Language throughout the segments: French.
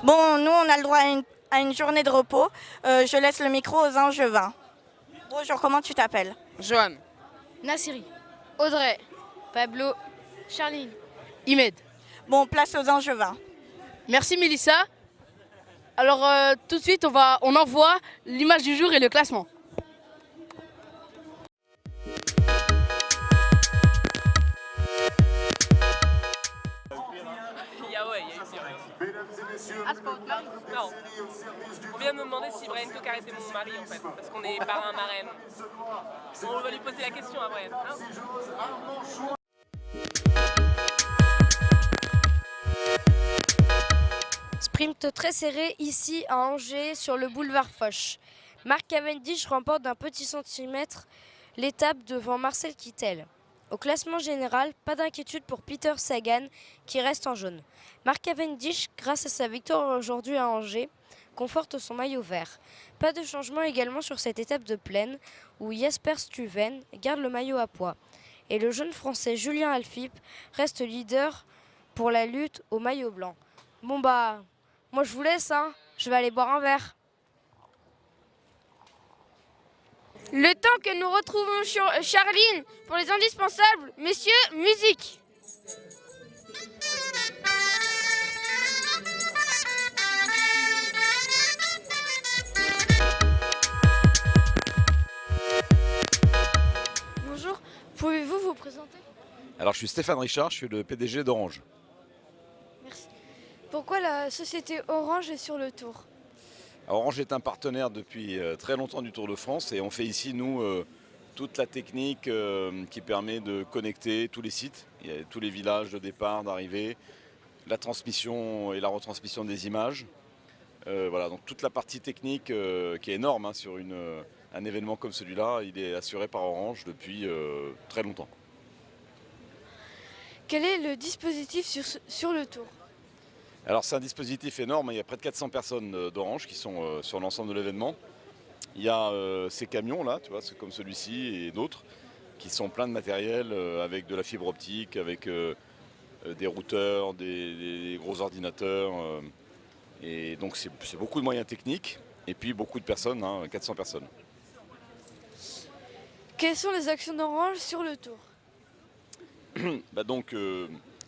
Bon, nous, on a le droit à une journée de repos. Je laisse le micro aux Angevins. Bonjour, comment tu t'appelles? Johan, Nassiri, Audrey, Pablo, Charline, Imed. Bon, place aux Angevins. Merci Mélissa. Alors tout de suite on envoie l'image du jour et le classement. Ah, c'est pas votre mari? Non. On vient de me demander si Brian Coca était mon mari en fait, parce qu'on est parrain marraine. On va lui poser la question à Brian. Hein. Sprint très serré ici à Angers sur le boulevard Foch. Mark Cavendish remporte d'un petit centimètre l'étape devant Marcel Kittel. Au classement général, pas d'inquiétude pour Peter Sagan qui reste en jaune. Mark Cavendish, grâce à sa victoire aujourd'hui à Angers, conforte son maillot vert. Pas de changement également sur cette étape de plaine où Jasper Stuyven garde le maillot à pois. Et le jeune français Julien Alaphilippe reste leader pour la lutte au maillot blanc. Bon bah, moi je vous laisse, hein. Je vais aller boire un verre. Le temps que nous retrouvons Charline pour les indispensables, messieurs, musique. Bonjour, pouvez-vous vous présenter? Alors je suis Stéphane Richard, je suis le PDG d'Orange. Merci. Pourquoi la société Orange est sur le Tour? Orange est un partenaire depuis très longtemps du Tour de France et on fait ici, nous, toute la technique qui permet de connecter tous les sites, tous les villages de départ, d'arrivée, la transmission et la retransmission des images. Voilà, donc toute la partie technique qui est énorme hein, sur un événement comme celui-là, il est assuré par Orange depuis très longtemps. Quel est le dispositif sur le Tour? Alors c'est un dispositif énorme, il y a près de 400 personnes d'Orange qui sont sur l'ensemble de l'événement. Il y a ces camions là, tu vois, comme celui-ci et d'autres, qui sont pleins de matériel avec de la fibre optique, avec des routeurs, des gros ordinateurs. Et donc c'est beaucoup de moyens techniques et puis beaucoup de personnes, hein, 400 personnes. Quelles sont les actions d'Orange sur le Tour? Bah donc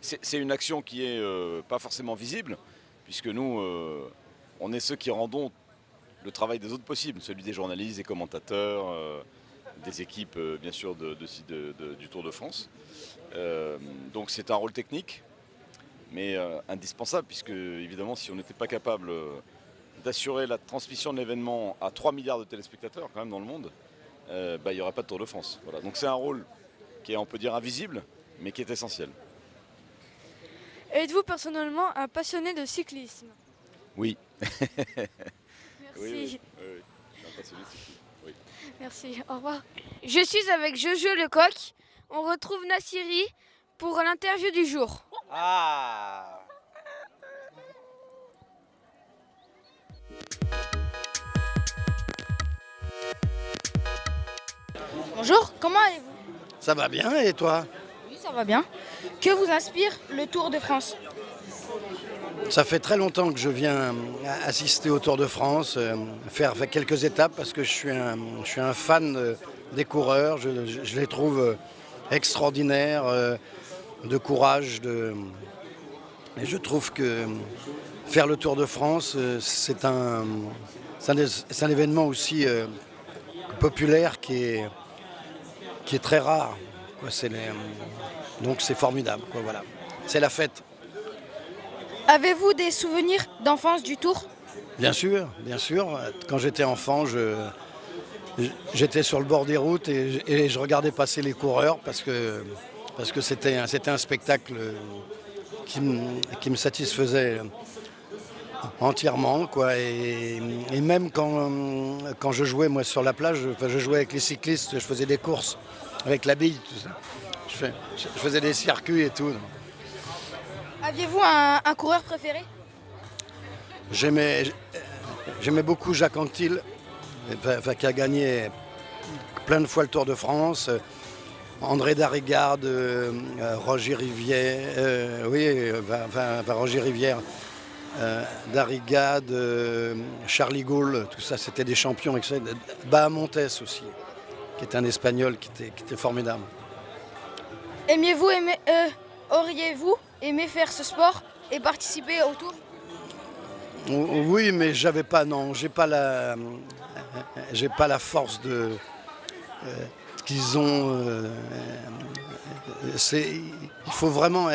c'est une action qui est pas forcément visible, puisque nous, on est ceux qui rendons le travail des autres possible, celui des journalistes, des commentateurs, des équipes bien sûr du Tour de France. Donc c'est un rôle technique, mais indispensable, puisque évidemment si on n'était pas capable d'assurer la transmission de l'événement à 3 milliards de téléspectateurs quand même dans le monde, il n'y aurait pas de Tour de France. Voilà. Donc c'est un rôle qui est, on peut dire, invisible, mais qui est essentiel. Êtes-vous personnellement un passionné de cyclisme? Oui. Merci. Oui. Je suis un passionné de cyclisme. Oui. Merci, au revoir. Je suis avec Jojo Lecoq. On retrouve Nassiri pour l'interview du jour. Ah! Bonjour, comment allez-vous? Ça va bien et toi? Oui, ça va bien. Que vous inspire le Tour de France? Ça fait très longtemps que je viens assister au Tour de France, faire quelques étapes parce que je suis un fan des coureurs. Je les trouve extraordinaires, de courage. Et je trouve que faire le Tour de France, c'est un événement aussi populaire qui est très rare. Quoi. Donc c'est formidable. Quoi, voilà. C'est la fête. Avez-vous des souvenirs d'enfance du Tour? Bien sûr, bien sûr. Quand j'étais enfant, j'étais sur le bord des routes et je regardais passer les coureurs parce que c'était un spectacle qui me satisfaisait entièrement. Quoi. Et même quand je jouais moi, sur la plage, je jouais avec les cyclistes, je faisais des courses avec la bille, tout ça. Je faisais des circuits et tout. Aviez-vous un coureur préféré? J'aimais beaucoup Jacques Anquetil, qui a gagné plein de fois le Tour de France. André Darrigarde, Roger Rivière, Roger Rivière, Darriga, de Charlie Gaulle, tout ça, c'était des champions. Bahamontes aussi, qui est un Espagnol qui était formidable. Auriez-vous aimé faire ce sport et participer au tour? Oui, mais j'ai pas la force de qu'ils ont. Il faut vraiment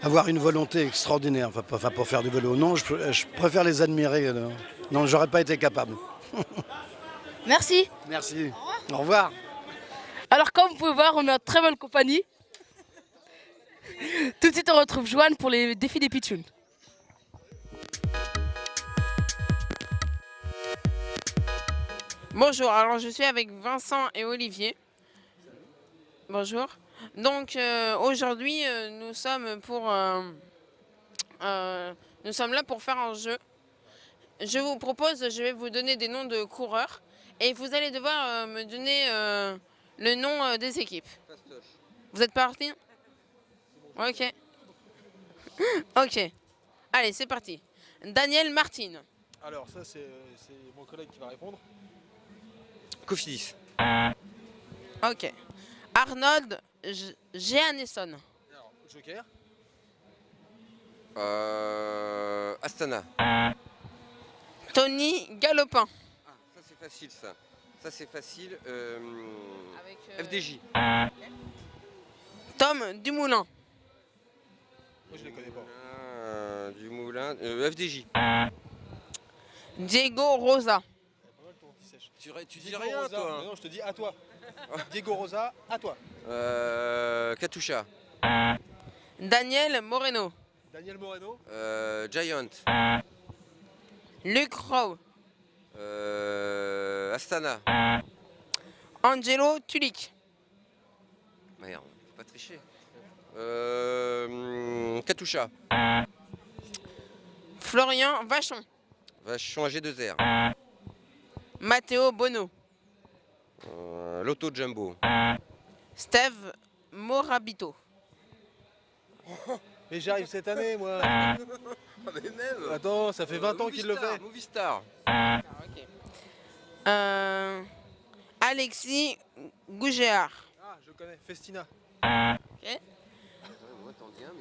avoir une volonté extraordinaire, enfin, pour faire du vélo. Non, je préfère les admirer. Non, j'aurais pas été capable. Merci. Merci. Au revoir. Alors comme vous pouvez voir, on est en très bonne compagnie. Tout de suite, on retrouve Joanne pour les défis des pitchouns. Bonjour, alors je suis avec Vincent et Olivier. Bonjour. Donc aujourd'hui, nous sommes là pour faire un jeu. Je vais vous donner des noms de coureurs et vous allez devoir me donner le nom des équipes. Vous êtes partis? Ok. Ok. Allez, c'est parti. Daniel Martin. Alors ça c'est mon collègue qui va répondre. Cofidis. Ok. Arnold Jeannesson. Alors, Joker. Astana. Tony Galopin. Ah, ça c'est facile ça. Ça c'est facile. Avec, FDJ. Tom Dumoulin. Moi je les connais pas. Dumoulin. FDJ. Diego Rosa. Tu dis rien Rosa. toi. Non, je te dis à toi. Diego Rosa, à toi. Katusha. Daniel Moreno. Daniel Moreno. Giant. Luc Rowe. Astana. Angelo Tulik. Merde, faut pas tricher. Katusha. Florian Vachon. Vachon AG2R. Matteo Bono. Lotto Jumbo. Steve Morabito. Mais j'arrive cette année moi. Mais même. Attends, ça fait 20 ans qu'il le fait. Movistar. Alexis Gougéard. Ah, je connais. Festina. Okay.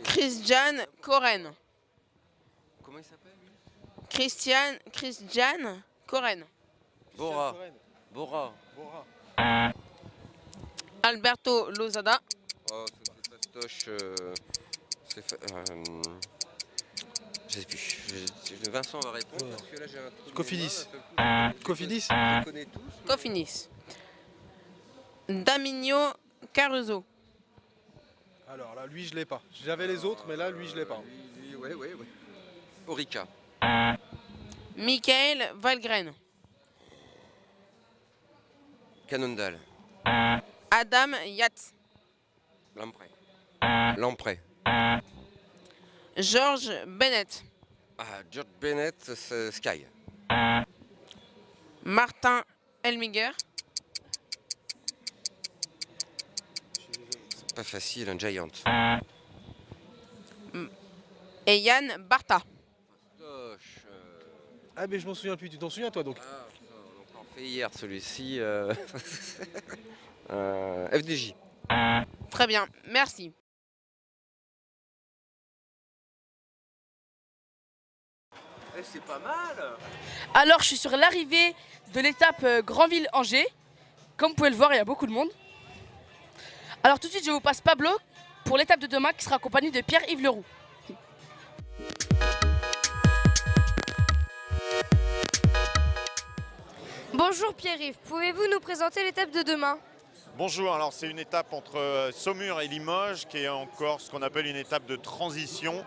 Christian Koren. Comment il s'appelle lui? Christian Koren. Bora. Bora. Alberto Lozada. Oh, c'est fastoche. Je sais plus. Vincent va répondre parce que là j'ai un truc. Cofidis. Cofidis. Je les connais tous. Cofinis. Daminio Caruso. Alors là, lui je l'ai pas. J'avais les autres, mais là, lui je l'ai pas. Lui, ouais. Orica. Michael Valgren. Cannondale. Adam Yates. Lamprey. George Bennett. Ah, George Bennett, Sky. Martin Elmiger. C'est pas facile, un Giant. Et Yann Barta. Ah mais je m'en souviens plus. Tu t'en souviens toi donc? Ah, on en fait hier celui-ci. FDJ. Très bien, merci. C'est pas mal. Alors je suis sur l'arrivée de l'étape Granville-Angers. Comme vous pouvez le voir, il y a beaucoup de monde. Alors tout de suite, je vous passe Pablo pour l'étape de demain qui sera accompagné de Pierre-Yves Leroux. Bonjour Pierre-Yves, pouvez-vous nous présenter l'étape de demain? Bonjour, alors c'est une étape entre Saumur et Limoges qui est encore ce qu'on appelle une étape de transition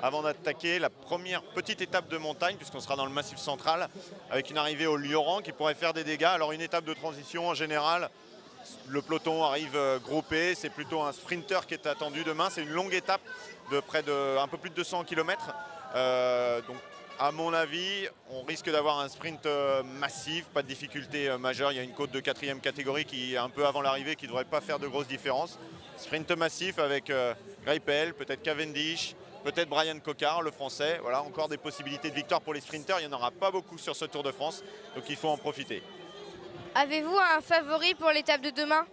avant d'attaquer la première petite étape de montagne puisqu'on sera dans le Massif central avec une arrivée au Lioran qui pourrait faire des dégâts. Alors une étape de transition en général, le peloton arrive groupé, c'est plutôt un sprinter qui est attendu demain. C'est une longue étape de près de un peu plus de 200 km. Donc à mon avis, on risque d'avoir un sprint massif, pas de difficulté majeure. Il y a une côte de 4e catégorie qui est un peu avant l'arrivée, qui ne devrait pas faire de grosses différences. Sprint massif avec Greipel, peut-être Cavendish, peut-être Brian Cocard, le français. Voilà, encore des possibilités de victoire pour les sprinteurs. Il n'y en aura pas beaucoup sur ce Tour de France, donc il faut en profiter. Avez-vous un favori pour l'étape de demain?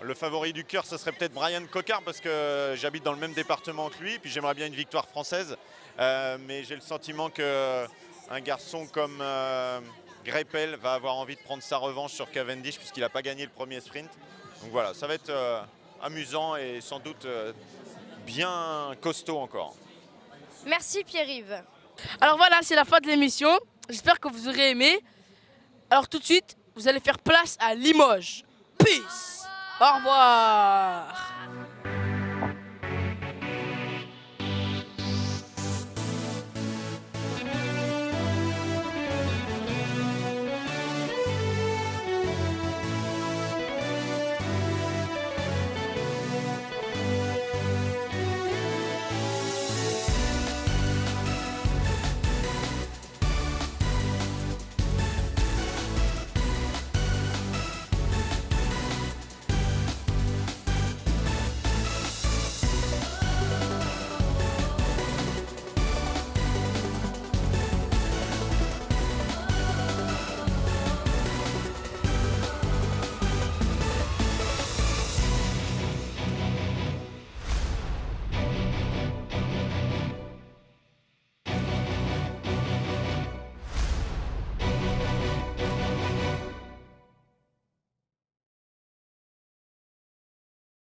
Le favori du cœur, ce serait peut-être Brian Cocard parce que j'habite dans le même département que lui. Puis j'aimerais bien une victoire française. Mais j'ai le sentiment qu'un garçon comme Greipel va avoir envie de prendre sa revanche sur Cavendish puisqu'il n'a pas gagné le premier sprint. Donc voilà, ça va être amusant et sans doute bien costaud encore. Merci Pierre-Yves. Alors voilà, c'est la fin de l'émission. J'espère que vous aurez aimé. Alors tout de suite, vous allez faire place à Limoges. Peace. Au revoir.